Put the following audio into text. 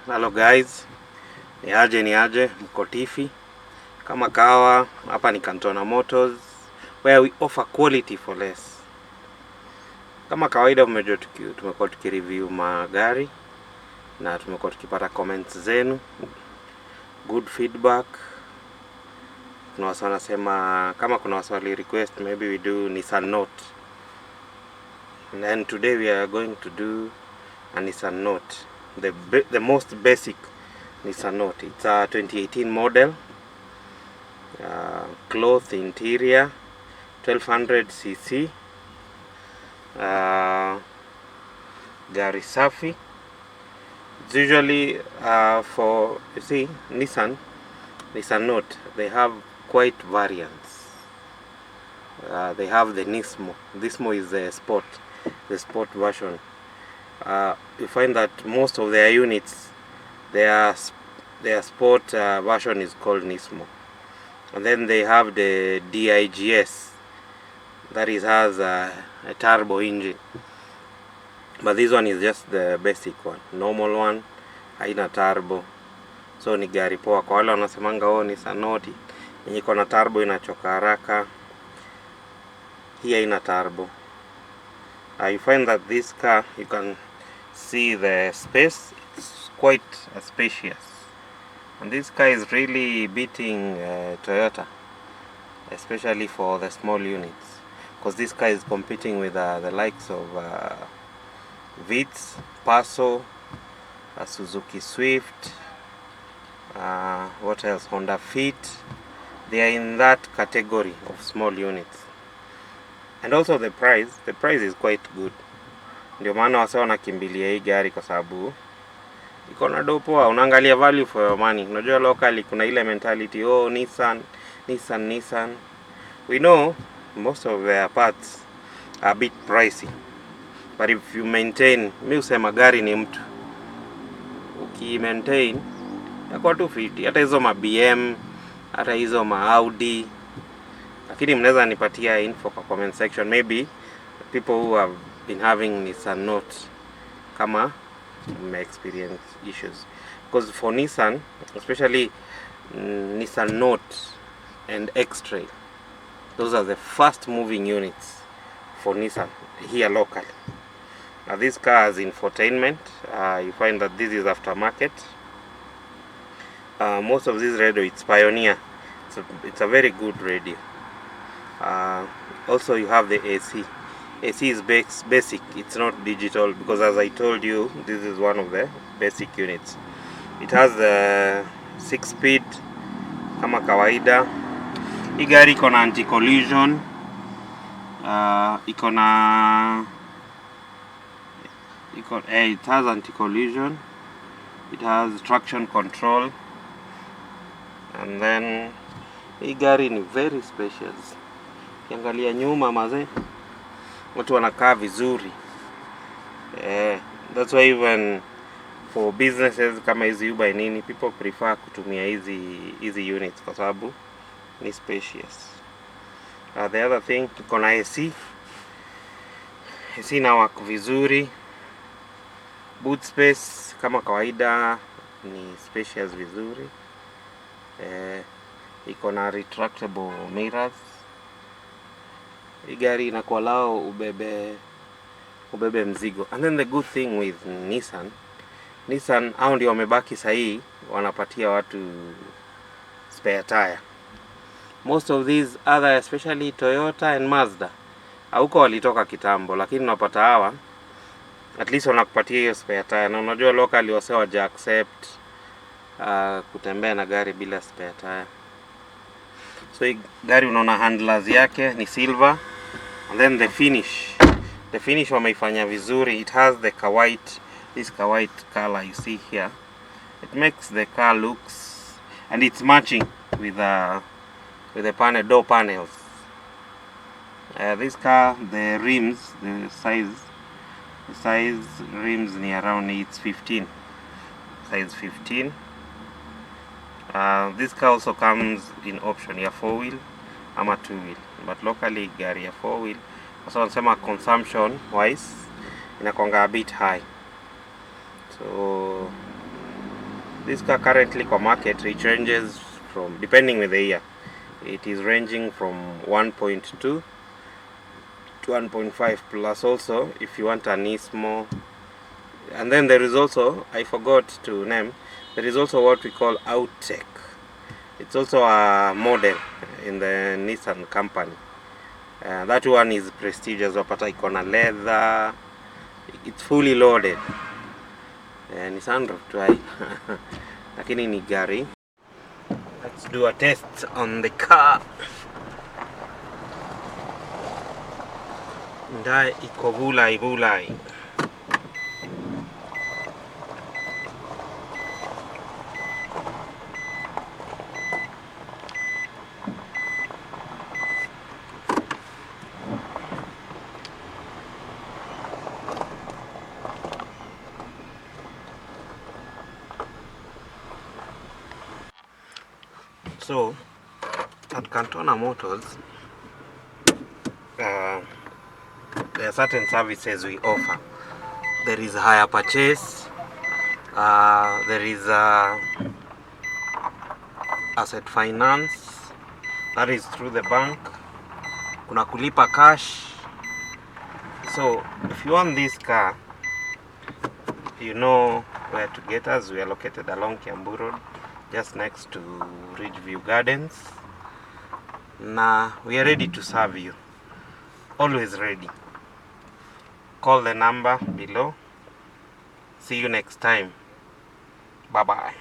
Hello guys, ni aje mko tifi. Kama kawa, hapa ni Kantona Motors where we offer quality for less. Kama kawaida tumekuwa tukireview magari na tumekuwa tukipata comments zenu, good feedback. Kuna watu wanasema kama kuna waswali request maybe we do Nissan Note. And then today we are going to do a Nissan Note, the most basic Nissan Note. It's a 2018 model, cloth interior, 1200cc, gari safi. It's usually for, you see, Nissan Note, they have quite variants. They have the Nismo. Nismo is the sport version. You find that most of their units, their sport version is called Nismo, and then they have the DIGS, that has a turbo engine, but this one is just the basic one, normal one, haina turbo. So ni gari poa. Kwa wale wanasemanga Nissan Note yenye iko na turbo inachoka haraka, hii haina turbo. You find that this car, you can see the space, it's quite spacious, and this car is really beating Toyota, especially for the small units, because this car is competing with the likes of Vitz, Passo, Suzuki Swift, what else, Honda Fit. They are in that category of small units. And also the price is quite good. Ndio maana wase wanakimbilia hii gari kwa sababu iko na do poa, unaangalia value for your money. Unajua locally kuna ile mentality, Nissan. We know most of their parts are a bit pricey, but if you maintain, mimi husema gari ni mtu, uki-maintain yako 250, hata hizo ma BM, hata hizo ma Audi. Lakini mnaweza nipatia info kwa comment section, maybe people who have been having Nissan Note kama may experience issues, because for Nissan, especially Nissan Note and X-Trail, those are the fast moving units for Nissan here locally. Now this car has infotainment. You find that this is aftermarket. Most of this radio, it's Pioneer. It's a very good radio. Also you have the AC. AC is basic, it's not digital, because as I told you, this is one of the basic units. It has the 6-speed kama kawaida. Hii gari iko na anti-collision, it has anti-collision, it has traction control, and then hii gari ni very spacious. Kiangalia nyuma mazee, watu wanakaa vizuri. That's why even for businesses kama hizi Uber nini, people prefer kutumia hizi units kwa sababu ni spacious. The other thing, tuko na AC na work vizuri. Boot space kama kawaida ni spacious vizuri. Iko na retractable mirrors. Hii gari inakuwa lao ubebe mzigo. And then the good thing with Nissan hao ndio wamebaki sahi, wanapatia watu spare tire. Most of these other, especially Toyota and Mazda, huko walitoka kitambo, lakini unapata hawa at least wanakupatia hiyo spare tire. Na unajua locally wase waja accept kutembea na gari bila spare tire. So hii gari unaona handlers yake ni silver, and then the finish wameifanya vizuri. It has the this white color you see here. It makes the car looks, and it's matching with the door panels. This car, the rims, the size rims ni around, it's 15, size 15. This car also comes in option ya 4-wheel ama 2-wheel, but locally gari ya 4-wheel, so wanasema consumption wise inakonga a bit high. So This car currently kwa market, it ranges from, depending with the year, it is ranging from 1.2 to 1.5 plus. Also, if you want an Nismo, and then there is also, I forgot to name, there is also what we call Outtech. It's also a model in the Nissan company. That one is prestigious. Wapata iko na leather, it's fully loaded. Nissan Note lakini ni gari. Let's do a test on the car. Ndai iko bulai. So, at Kantona Motors, there are certain services we offer. There is hire purchase, there is asset finance, that is through the bank. Kuna kulipa cash. So, if you want this car, you know where to get us. We are located along Kiambu Road, just next to Ridgeview Gardens. Now, we are ready to serve you. Always ready. Call the number below. See you next time. Bye bye.